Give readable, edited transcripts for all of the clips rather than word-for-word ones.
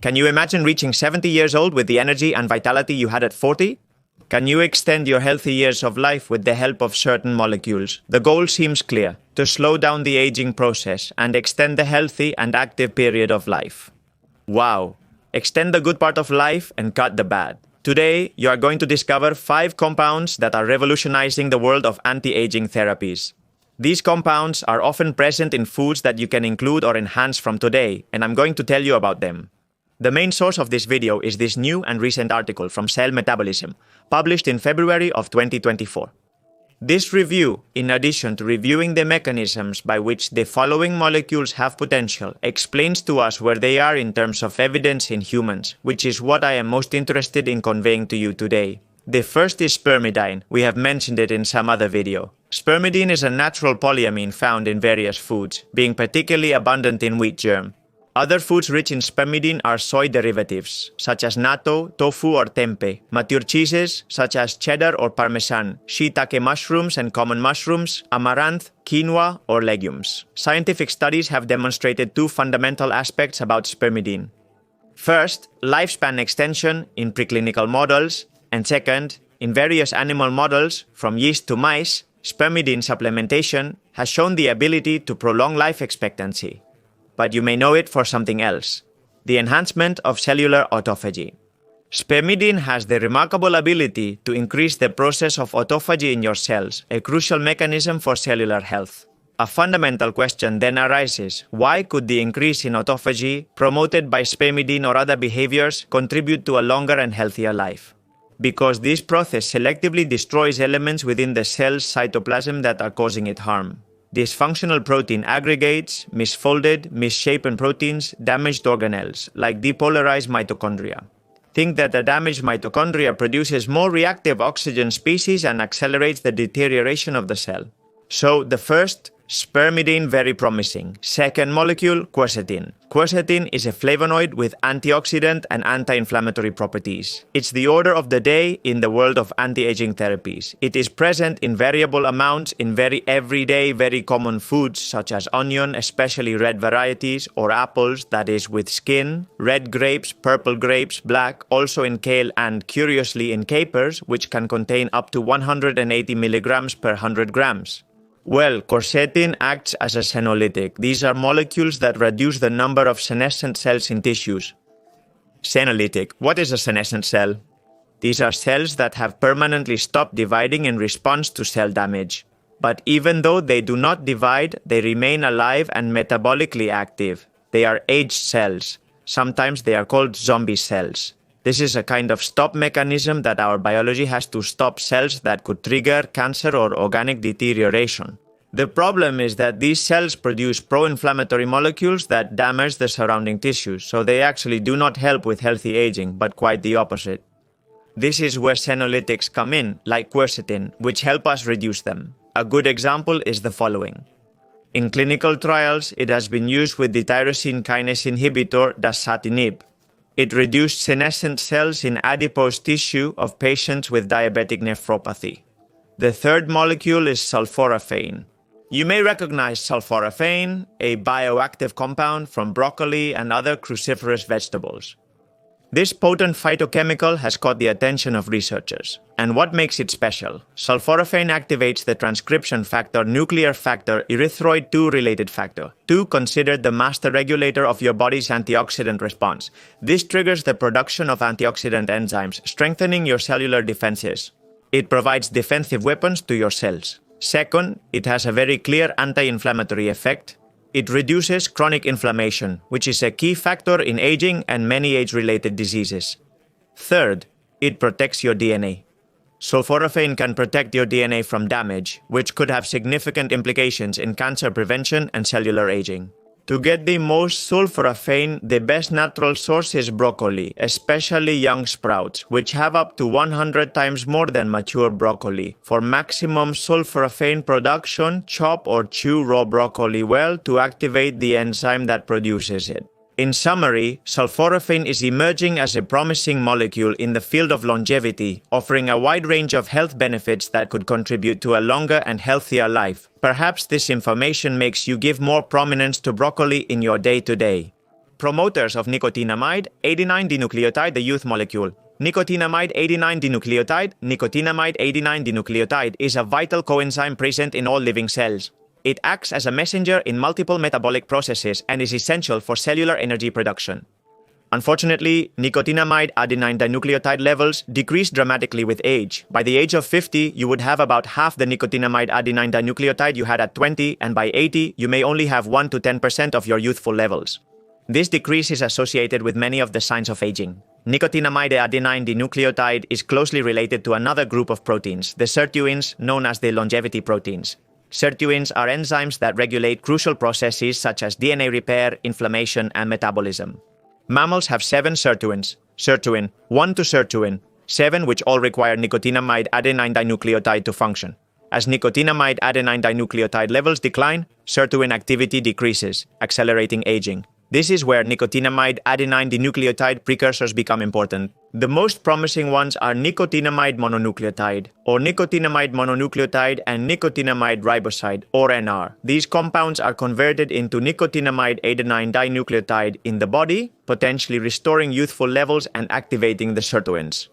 Can you imagine reaching 70 years old with the energy and vitality you had at 40? Can you extend your healthy years of life with the help of certain molecules? The goal seems clear: to slow down the aging process and extend the healthy and active period of life. Wow! Extend the good part of life and cut the bad. Today, you are going to discover 5 compounds that are revolutionizing the world of anti-aging therapies. These compounds are often present in foods that you can include or enhance from today, and I'm going to tell you about them. The main source of this video is this new and recent article from Cell Metabolism, published in February of 2024. This review, in addition to reviewing the mechanisms by which the following molecules have potential, explains to us where they are in terms of evidence in humans, which is what I am most interested in conveying to you today. The first is spermidine. We have mentioned it in some other video. Spermidine is a natural polyamine found in various foods, being particularly abundant in wheat germ. Other foods rich in spermidine are soy derivatives, such as natto, tofu or tempeh, mature cheeses, such as cheddar or parmesan, shiitake mushrooms and common mushrooms, amaranth, quinoa, or legumes. Scientific studies have demonstrated 2 fundamental aspects about spermidine. First, lifespan extension in preclinical models, and second, in various animal models, from yeast to mice, spermidine supplementation has shown the ability to prolong life expectancy. But you may know it for something else: the enhancement of cellular autophagy. Spermidine has the remarkable ability to increase the process of autophagy in your cells, a crucial mechanism for cellular health. A fundamental question then arises: why could the increase in autophagy promoted by spermidine or other behaviors contribute to a longer and healthier life? Because this process selectively destroys elements within the cell's cytoplasm that are causing it harm. Dysfunctional protein aggregates, misfolded, misshapen proteins, damaged organelles, like depolarized mitochondria. Think that the damaged mitochondria produces more reactive oxygen species and accelerates the deterioration of the cell. So, the first, spermidine, very promising. Second molecule, quercetin. Quercetin is a flavonoid with antioxidant and anti-inflammatory properties. It's the order of the day in the world of anti-aging therapies. It is present in variable amounts in very everyday, very common foods such as onion, especially red varieties, or apples, that is with skin, red grapes, purple grapes, black, also in kale and, curiously, in capers, which can contain up to 180 milligrams per 100 grams. Well, quercetin acts as a senolytic. These are molecules that reduce the number of senescent cells in tissues. Senolytic. What is a senescent cell? These are cells that have permanently stopped dividing in response to cell damage. But even though they do not divide, they remain alive and metabolically active. They are aged cells. Sometimes they are called zombie cells. This is a kind of stop mechanism that our biology has to stop cells that could trigger cancer or organic deterioration. The problem is that these cells produce pro-inflammatory molecules that damage the surrounding tissues, so they actually do not help with healthy aging, but quite the opposite. This is where senolytics come in, like quercetin, which help us reduce them. A good example is the following. In clinical trials, it has been used with the tyrosine kinase inhibitor dasatinib. It reduced senescent cells in adipose tissue of patients with diabetic nephropathy. The third molecule is sulforaphane. You may recognize sulforaphane, a bioactive compound from broccoli and other cruciferous vegetables. This potent phytochemical has caught the attention of researchers. And what makes it special? Sulforaphane activates the transcription factor nuclear factor erythroid 2 related factor, 2 considered the master regulator of your body's antioxidant response. This triggers the production of antioxidant enzymes, strengthening your cellular defenses. It provides defensive weapons to your cells. Second, it has a very clear anti-inflammatory effect. It reduces chronic inflammation, which is a key factor in aging and many age-related diseases. Third, it protects your DNA. Sulforaphane can protect your DNA from damage, which could have significant implications in cancer prevention and cellular aging. To get the most sulforaphane, the best natural source is broccoli, especially young sprouts, which have up to 100 times more than mature broccoli. For maximum sulforaphane production, chop or chew raw broccoli well to activate the enzyme that produces it. In summary, sulforaphane is emerging as a promising molecule in the field of longevity, offering a wide range of health benefits that could contribute to a longer and healthier life. Perhaps this information makes you give more prominence to broccoli in your day-to-day. Promoters of nicotinamide, adenine dinucleotide, the youth molecule. Nicotinamide adenine dinucleotide, nicotinamide adenine dinucleotide is a vital coenzyme present in all living cells. It acts as a messenger in multiple metabolic processes and is essential for cellular energy production. Unfortunately, nicotinamide adenine dinucleotide levels decrease dramatically with age. By the age of 50, you would have about half the nicotinamide adenine dinucleotide you had at 20, and by 80, you may only have 1 to 10% of your youthful levels. This decrease is associated with many of the signs of aging. Nicotinamide adenine dinucleotide is closely related to another group of proteins, the sirtuins, known as the longevity proteins. Sirtuins are enzymes that regulate crucial processes such as DNA repair, inflammation, and metabolism. Mammals have 7 sirtuins, sirtuin 1 to sirtuin 7, which all require nicotinamide adenine dinucleotide to function. As nicotinamide adenine dinucleotide levels decline, sirtuin activity decreases, accelerating aging. This is where nicotinamide adenine dinucleotide precursors become important. The most promising ones are nicotinamide mononucleotide, or nicotinamide mononucleotide, and nicotinamide riboside, or NR. These compounds are converted into nicotinamide adenine dinucleotide in the body, potentially restoring youthful levels and activating the sirtuins.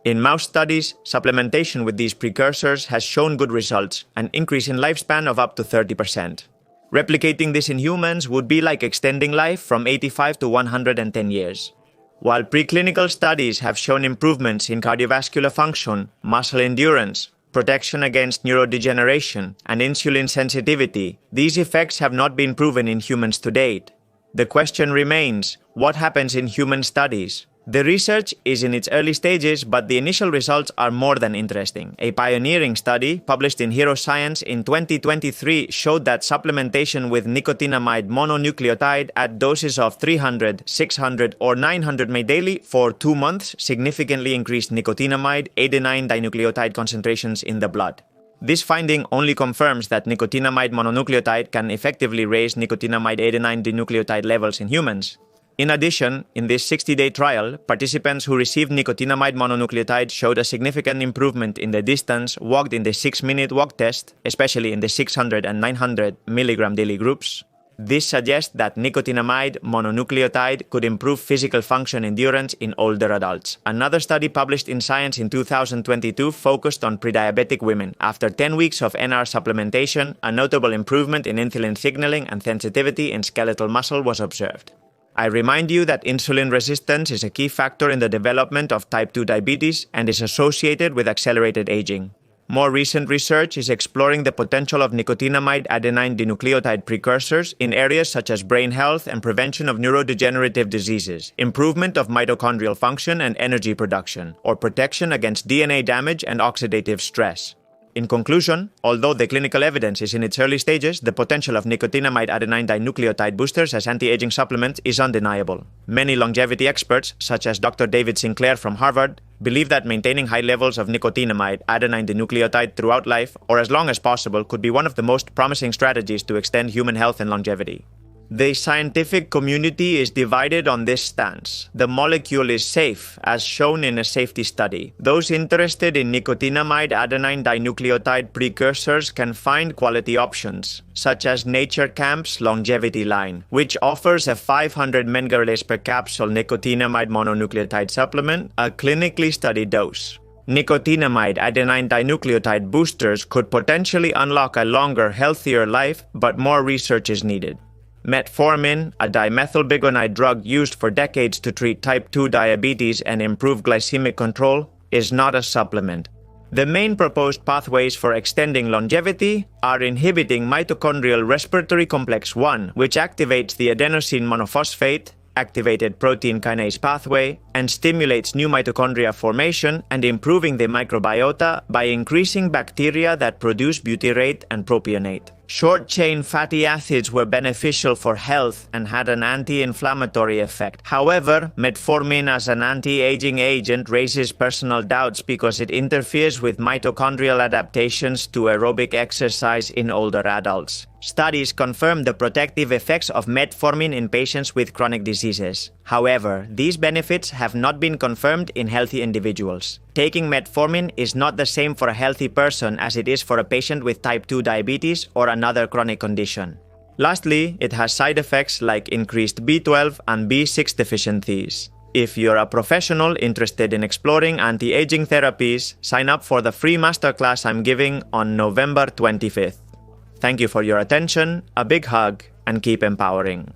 In mouse studies, supplementation with these precursors has shown good results, an increase in lifespan of up to 30%. Replicating this in humans would be like extending life from 85 to 110 years. While preclinical studies have shown improvements in cardiovascular function, muscle endurance, protection against neurodegeneration, and insulin sensitivity, these effects have not been proven in humans to date. The question remains, what happens in human studies? The research is in its early stages, but the initial results are more than interesting. A pioneering study, published in Hero Science in 2023, showed that supplementation with nicotinamide mononucleotide at doses of 300, 600, or 900 mg daily for 2 months significantly increased nicotinamide adenine dinucleotide concentrations in the blood. This finding only confirms that nicotinamide mononucleotide can effectively raise nicotinamide adenine dinucleotide levels in humans. In addition, in this 60-day trial, participants who received nicotinamide mononucleotide showed a significant improvement in the distance walked in the 6-minute walk test, especially in the 600 and 900 mg daily groups. This suggests that nicotinamide mononucleotide could improve physical function endurance in older adults. Another study published in Science in 2022 focused on prediabetic women. After 10 weeks of NR supplementation, a notable improvement in insulin signaling and sensitivity in skeletal muscle was observed. I remind you that insulin resistance is a key factor in the development of type 2 diabetes and is associated with accelerated aging. More recent research is exploring the potential of nicotinamide adenine dinucleotide precursors in areas such as brain health and prevention of neurodegenerative diseases, improvement of mitochondrial function and energy production, or protection against DNA damage and oxidative stress. In conclusion, although the clinical evidence is in its early stages, the potential of nicotinamide adenine dinucleotide boosters as anti-aging supplements is undeniable. Many longevity experts, such as Dr. David Sinclair from Harvard, believe that maintaining high levels of nicotinamide adenine dinucleotide throughout life, or as long as possible, could be one of the most promising strategies to extend human health and longevity. The scientific community is divided on this stance. The molecule is safe, as shown in a safety study. Those interested in nicotinamide adenine dinucleotide precursors can find quality options, such as Nature Camp's Longevity line, which offers a 500 mg per capsule nicotinamide mononucleotide supplement, a clinically studied dose. Nicotinamide adenine dinucleotide boosters could potentially unlock a longer, healthier life, but more research is needed. Metformin, a dimethylbiguanide drug used for decades to treat type 2 diabetes and improve glycemic control, is not a supplement. The main proposed pathways for extending longevity are inhibiting mitochondrial respiratory complex 1, which activates the adenosine monophosphate, activated protein kinase pathway, and stimulates new mitochondria formation, and improving the microbiota by increasing bacteria that produce butyrate and propionate. Short-chain fatty acids were beneficial for health and had an anti-inflammatory effect. However, metformin as an anti-aging agent raises personal doubts because it interferes with mitochondrial adaptations to aerobic exercise in older adults. Studies confirm the protective effects of metformin in patients with chronic diseases. However, these benefits have not been confirmed in healthy individuals. Taking metformin is not the same for a healthy person as it is for a patient with type 2 diabetes or another chronic condition. Lastly, it has side effects like increased B12 and B6 deficiencies. If you're a professional interested in exploring anti-aging therapies, sign up for the free masterclass I'm giving on November 25th. Thank you for your attention, a big hug, and keep empowering.